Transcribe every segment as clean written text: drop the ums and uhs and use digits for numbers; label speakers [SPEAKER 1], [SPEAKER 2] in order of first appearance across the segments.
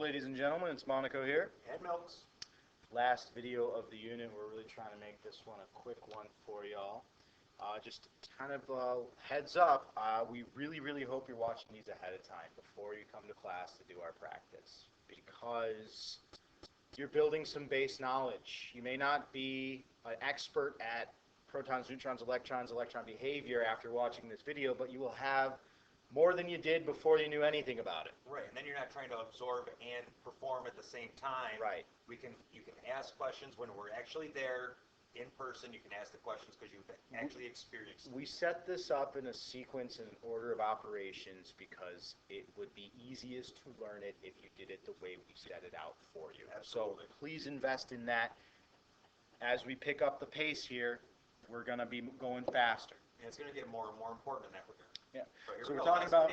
[SPEAKER 1] ladies and gentlemen. It's MoNaCo here.
[SPEAKER 2] And Milks.
[SPEAKER 1] Last video of the unit. We're really trying to make this one a quick one for y'all. Just kind of heads up, we really hope you're watching these ahead of time before you come to class to do our practice, because you're building some base knowledge. You may not be an expert at protons, neutrons, electrons, electron behavior after watching this video, but you will have more than you did before you knew anything about it.
[SPEAKER 2] Right, and then you're not trying to absorb and perform at the same time.
[SPEAKER 1] Right.
[SPEAKER 2] You can ask questions when we're actually there in person. You can ask the questions because you've actually experienced it.
[SPEAKER 1] We set this up in a sequence and an order of operations because it would be easiest to learn it if you did it the way we set it out for you.
[SPEAKER 2] Absolutely.
[SPEAKER 1] So please invest in that. As we pick up the pace here, we're going to be going faster.
[SPEAKER 2] And it's going to get more and more important in that regard.
[SPEAKER 1] Yeah.
[SPEAKER 2] So
[SPEAKER 1] we're talking about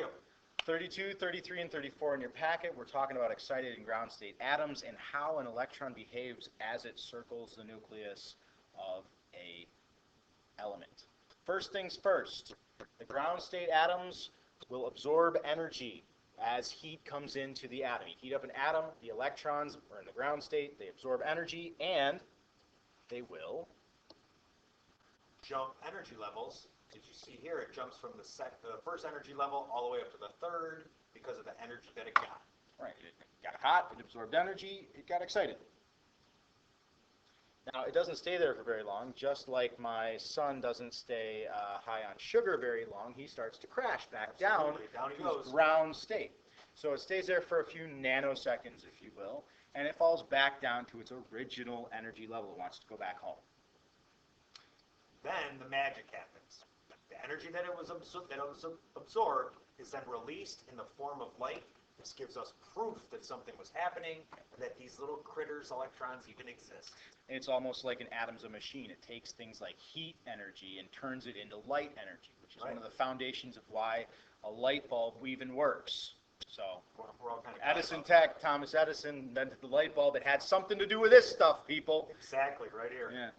[SPEAKER 1] 32, 33, and 34 in your packet. We're talking about excited and ground state atoms and how an electron behaves as it circles the nucleus of a element. First things first, the ground state atoms will absorb energy as heat comes into the atom. You heat up an atom, the electrons are in the ground state, they absorb energy, and they will
[SPEAKER 2] jump energy levels. As you see here, it jumps from the first energy level all the way up to the third because of the energy that it got.
[SPEAKER 1] Right, it got hot, it absorbed energy, it got excited. Now, it doesn't stay there for very long, just like my son doesn't stay high on sugar very long. He starts to crash back down to his ground state. So it stays there for a few nanoseconds, if you will, and it falls back down to its original energy level. It wants to go back home.
[SPEAKER 2] Then the magic happens. The energy that it was absorbed is then released in the form of light. This gives us proof that something was happening and that these little critters, electrons, even exist.
[SPEAKER 1] And it's almost like an atom's a machine. It takes things like heat energy and turns it into light energy, which is one of the foundations of why a light bulb even works. So,
[SPEAKER 2] we're all kind of
[SPEAKER 1] Edison Tech, Thomas Edison invented the light bulb. It had something to do with this stuff, people.
[SPEAKER 2] Exactly, right here.
[SPEAKER 1] Yeah.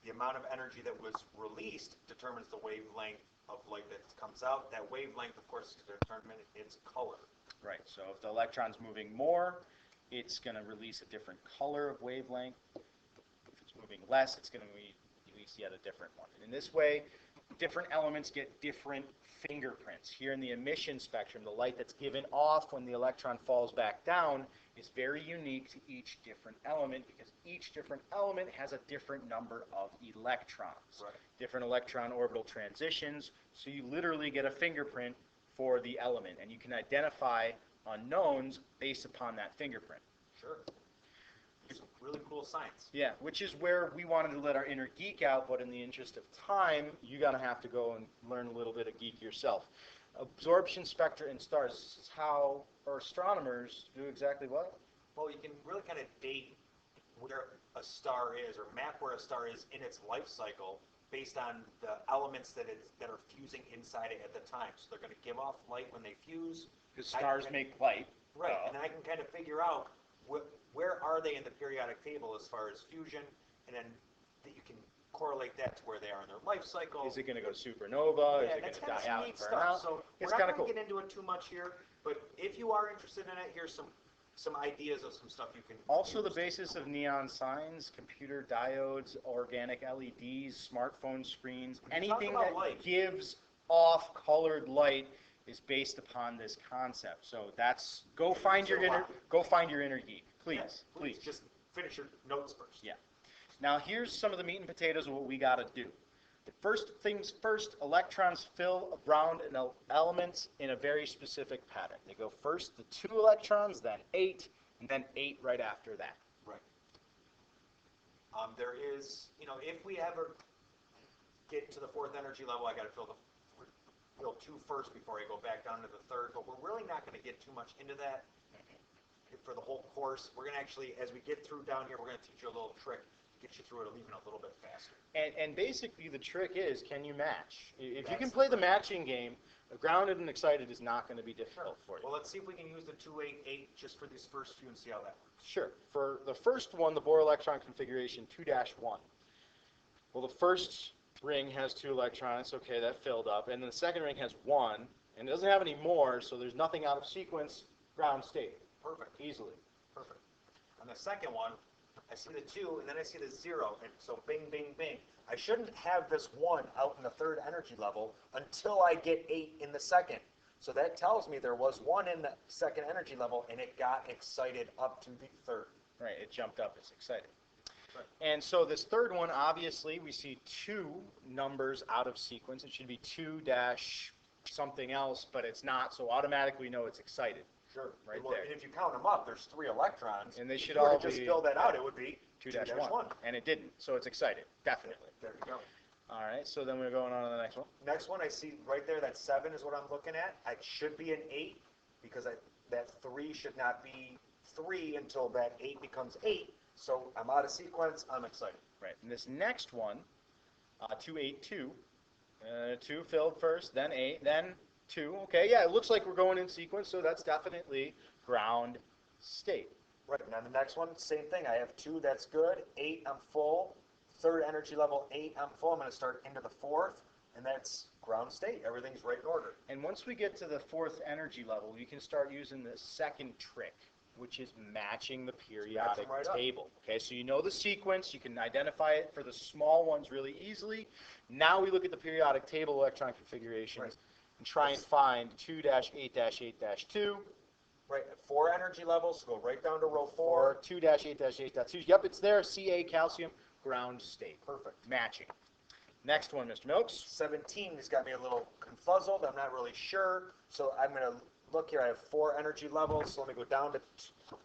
[SPEAKER 2] The amount of energy that was released determines the wavelength of light that comes out. That wavelength, of course, is determined its color.
[SPEAKER 1] Right, so if the electron's moving more, it's going to release a different color of wavelength. If it's moving less, it's going to release yet a different one. And in this way, different elements get different fingerprints. Here in the emission spectrum, the light that's given off when the electron falls back down is very unique to each different element because each different element has a different number of electrons.
[SPEAKER 2] Right.
[SPEAKER 1] Different electron orbital transitions, so you literally get a fingerprint for the element, and you can identify unknowns based upon that fingerprint.
[SPEAKER 2] Sure. It's really cool science.
[SPEAKER 1] Yeah, which is where we wanted to let our inner geek out, but in the interest of time, you're going to have to go and learn a little bit of geek yourself. Absorption spectra in stars. This is how our astronomers do exactly what?
[SPEAKER 2] Well, you can really kind of date where a star is or map where a star is in its life cycle based on the elements that are fusing inside it at the time. So they're going to give off light when they fuse.
[SPEAKER 1] Because stars make light.
[SPEAKER 2] Right, and then I can kind of figure out where are they in the periodic table as far as fusion, and then that you can correlate that to where they are in their life cycle.
[SPEAKER 1] Is it going to go supernova?
[SPEAKER 2] Yeah,
[SPEAKER 1] Is it going
[SPEAKER 2] that's
[SPEAKER 1] to
[SPEAKER 2] kind of
[SPEAKER 1] die out
[SPEAKER 2] neat
[SPEAKER 1] and burn out?
[SPEAKER 2] stuff. So
[SPEAKER 1] It's
[SPEAKER 2] we're
[SPEAKER 1] kind
[SPEAKER 2] not
[SPEAKER 1] of cool.
[SPEAKER 2] going to get into it too much here, but if you are interested in it, here's some ideas of some stuff you can
[SPEAKER 1] Also,
[SPEAKER 2] use.
[SPEAKER 1] the basis of neon signs, computer diodes, organic LEDs, smartphone screens, anything that gives off colored light is based upon this concept. So that's go find your inner geek, please,
[SPEAKER 2] Yeah,
[SPEAKER 1] please.
[SPEAKER 2] Just finish your notes first.
[SPEAKER 1] Yeah. Now here's some of the meat and potatoes of what we got to do. First things first, electrons fill around an element in a very specific pattern. They go first the 2 electrons, then 8, and then 8 right after that.
[SPEAKER 2] Right. There is, if we ever get to the 4th energy level, I got to fill 2 first before I go back down to the 3rd. But we're really not going to get too much into that for the whole course. We're going to actually, as we get through down here, we're going to teach you a little trick to get you through it even a little bit faster.
[SPEAKER 1] And basically the trick is, can you match? If you can play the matching game, grounded and excited is not going to be difficult for you.
[SPEAKER 2] Well, let's see if we can use the 288 just for these first few and see how that works.
[SPEAKER 1] Sure. For the first one, the Bohr electron configuration 2-1. Well, the first ring has 2 electrons. Okay, that filled up. And then the second ring has 1, and it doesn't have any more, so there's nothing out of sequence. Ground state.
[SPEAKER 2] Perfect.
[SPEAKER 1] Easily.
[SPEAKER 2] Perfect. On the second one, I see the 2, and then I see the 0, and so bing, bing, bing. I shouldn't have this 1 out in the third energy level until I get 8 in the second. So that tells me there was 1 in the second energy level, and it got excited up to the third.
[SPEAKER 1] Right, it jumped up. It's excited.
[SPEAKER 2] Right.
[SPEAKER 1] And so this third one, obviously, we see 2 numbers out of sequence. It should be 2 dash something else, but it's not, so automatically we know it's excited.
[SPEAKER 2] Sure.
[SPEAKER 1] Right
[SPEAKER 2] Well,
[SPEAKER 1] there.
[SPEAKER 2] And if you count them up, there's 3 electrons.
[SPEAKER 1] And they should
[SPEAKER 2] if you were
[SPEAKER 1] all
[SPEAKER 2] to just
[SPEAKER 1] be,
[SPEAKER 2] fill that out, it would be
[SPEAKER 1] 2-1. And it didn't, so it's excited, definitely.
[SPEAKER 2] There you go.
[SPEAKER 1] All right, so then we're going on to the next one.
[SPEAKER 2] Next one, I see right there, that 7 is what I'm looking at. It should be an 8, because that 3 should not be 3 until that 8 becomes 8. So I'm out of sequence, I'm excited.
[SPEAKER 1] Right, and this next one, 2, 8, 2. 2 filled first, then 8, then 2. Okay, yeah, it looks like we're going in sequence, so that's definitely ground state.
[SPEAKER 2] Right, and on the next one, same thing. I have 2, that's good. 8, I'm full. Third energy level, 8, I'm full. I'm going to start into the fourth, and that's ground state. Everything's right in order.
[SPEAKER 1] And once we get to the fourth energy level, you can start using the second trick, which is matching the periodic
[SPEAKER 2] right
[SPEAKER 1] table. Okay, so you know the sequence. You can identify it for the small ones really easily. Now we look at the periodic table electron configurations and try and find 2-8-8-2.
[SPEAKER 2] Right, 4 energy levels, so go right down to row 4.
[SPEAKER 1] Or 2-8-8-2. Yep, it's there. Ca, calcium, ground state.
[SPEAKER 2] Perfect.
[SPEAKER 1] Matching. Next one, Mr. Milks.
[SPEAKER 2] 17 has got me a little confuzzled. I'm not really sure. So I'm going to look here. I have 4 energy levels. So let me go down to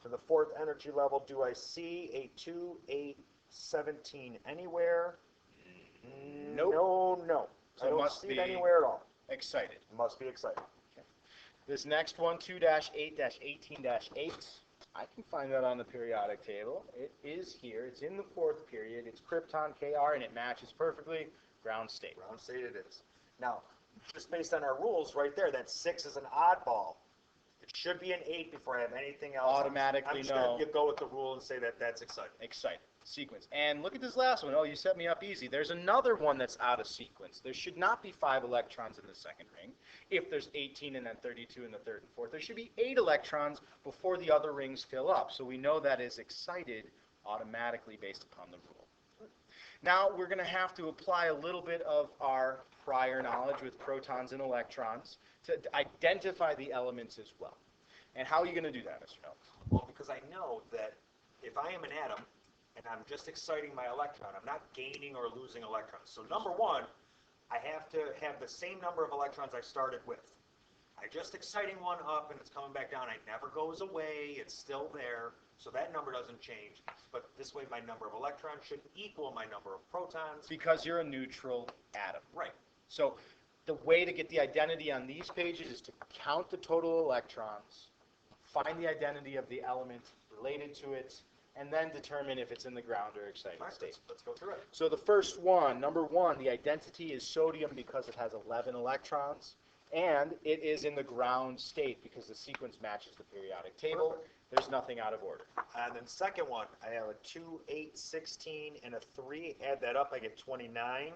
[SPEAKER 2] the fourth energy level. Do I see a 2, 8, 17 anywhere?
[SPEAKER 1] Nope.
[SPEAKER 2] No.
[SPEAKER 1] So
[SPEAKER 2] I don't see it anywhere at all.
[SPEAKER 1] Excited.
[SPEAKER 2] Must be excited.
[SPEAKER 1] This next one, 2-8-18-8. I can find that on the periodic table. It is here. It's in the fourth period. It's krypton Kr, and it matches perfectly. Ground state.
[SPEAKER 2] Ground state it is. Now, just based on our rules right there, that 6 is an oddball. It should be an 8 before I have anything else.
[SPEAKER 1] Automatically,
[SPEAKER 2] I'm just going to go with the rule and say that that's exciting.
[SPEAKER 1] Excited. Sequence. And look at this last one. Oh, you set me up easy. There's another one that's out of sequence. There should not be 5 electrons in the second ring. If there's 18 and then 32 in the third and fourth, there should be 8 electrons before the other rings fill up. So we know that is excited automatically based upon the rule. Now we're going to have to apply a little bit of our prior knowledge with protons and electrons to identify the elements as well. And how are you going to do that, Mr. Phelps?
[SPEAKER 2] Well, because I know that if I am an atom and I'm just exciting my electron, I'm not gaining or losing electrons. So number one, I have to have the same number of electrons I started with. I just exciting one up and it's coming back down. It never goes away. It's still there. So that number doesn't change. But this way my number of electrons should equal my number of protons.
[SPEAKER 1] Because you're a neutral atom.
[SPEAKER 2] Right.
[SPEAKER 1] So the way to get the identity on these pages is to count the total electrons, find the identity of the element related to it, and then determine if it's in the ground or excited state.
[SPEAKER 2] Let's go through it.
[SPEAKER 1] So the first one, number 1, the identity is sodium because it has 11 electrons, and it is in the ground state because the sequence matches the periodic table.
[SPEAKER 2] Perfect.
[SPEAKER 1] There's nothing out of order.
[SPEAKER 2] And then second one, I have a 2, 8, 16, and a 3. Add that up, I get 29.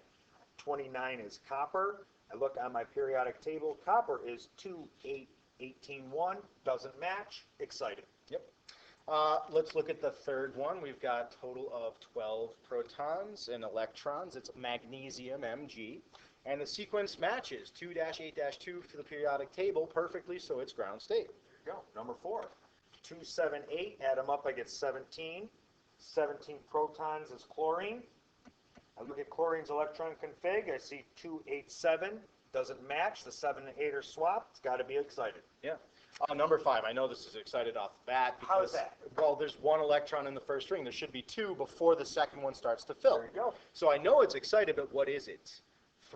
[SPEAKER 2] 29 is copper. I look on my periodic table. Copper is 2, 8, 18, 1. Doesn't match. Excited.
[SPEAKER 1] Yep. Let's look at the third one. We've got a total of 12 protons and electrons. It's magnesium, Mg. And the sequence matches 2-8-2 for the periodic table perfectly, so it's ground state.
[SPEAKER 2] There you go. Number 4. 2, 7, 8. Add them up, I get 17. 17 protons is chlorine. I look at chlorine's electron config. I see 2, 8, 7. Doesn't match. The 7 and 8 are swapped. It's got to be excited.
[SPEAKER 1] Yeah. Number 5. I know this is excited off the bat. Because,
[SPEAKER 2] how is that?
[SPEAKER 1] Well, there's 1 electron in the first ring. There should be 2 before the second one starts to fill.
[SPEAKER 2] There you go.
[SPEAKER 1] So I know it's excited, but what is it?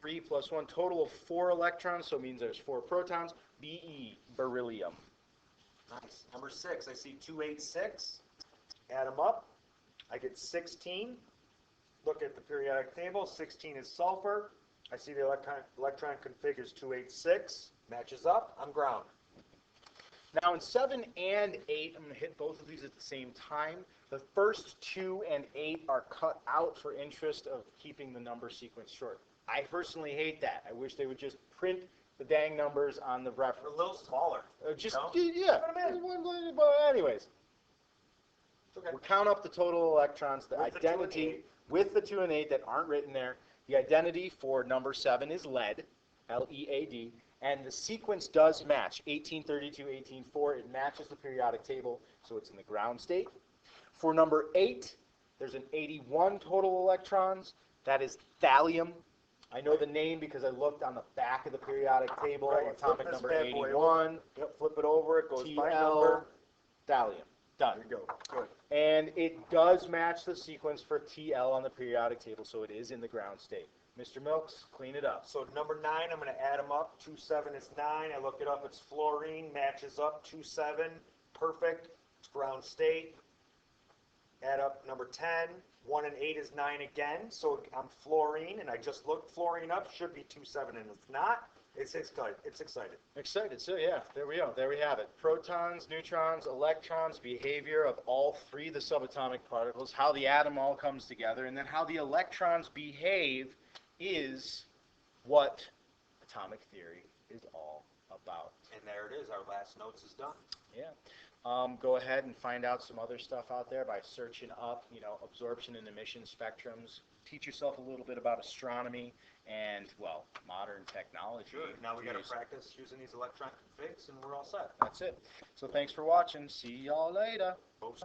[SPEAKER 1] 3 plus 1, total of 4 electrons, so it means there's 4 protons. Be beryllium.
[SPEAKER 2] Nice. Number 6, I see 2, 8, 6. Add them up. I get 16. Look at the periodic table. 16 is sulfur. I see the electron config is 2, 8, 6. Matches up. I'm ground.
[SPEAKER 1] Now in 7 and 8, I'm going to hit both of these at the same time. The first 2 and 8 are cut out for interest of keeping the number sequence short. I personally hate that. I wish they would just print the dang numbers on the reference.
[SPEAKER 2] A little smaller.
[SPEAKER 1] Just,
[SPEAKER 2] No?
[SPEAKER 1] yeah. But anyways,
[SPEAKER 2] Okay.
[SPEAKER 1] we'll count up the total electrons, the
[SPEAKER 2] With the 2 and
[SPEAKER 1] identity
[SPEAKER 2] 8.
[SPEAKER 1] with the 2 and 8 that aren't written there. The identity for number 7 is lead, L-E-A-D, and the sequence does match, 1832, 1804. It matches the periodic table, so it's in the ground state. For number 8, there's an 81 total electrons. That is thallium. I know the name because I looked on the back of the periodic table,
[SPEAKER 2] Right,
[SPEAKER 1] atomic
[SPEAKER 2] flip this
[SPEAKER 1] number
[SPEAKER 2] bad boy
[SPEAKER 1] 81,
[SPEAKER 2] Yep, flip it over, it goes by number.
[SPEAKER 1] TL, thallium. Done.
[SPEAKER 2] There you go. Good.
[SPEAKER 1] And it does match the sequence for TL on the periodic table, so it is in the ground state. Mr. Milks, clean it up.
[SPEAKER 2] So number 9, I'm going to add them up. 2, 7 is 9. I look it up. It's fluorine. Matches up. 2, 7. Perfect. It's ground state. Add up number 10. 1 and 8 is 9 again. So I'm fluorine, and I just looked fluorine up. Should be 2, 7, and it's not. It's excited. It's excited.
[SPEAKER 1] Excited. So yeah, there we go. There we have it. Protons, neutrons, electrons, behavior of all 3 of the subatomic particles, how the atom all comes together, and then how the electrons behave is what atomic theory is all about.
[SPEAKER 2] And there it is. Our last notes is done.
[SPEAKER 1] Yeah. Go ahead and find out some other stuff out there by searching up, absorption and emission spectrums. Teach yourself a little bit about astronomy and, well, modern technology.
[SPEAKER 2] Sure. Now we got to practice using these electron configs, and we're all set.
[SPEAKER 1] That's it. So thanks for watching. See y'all later.
[SPEAKER 2] Folks.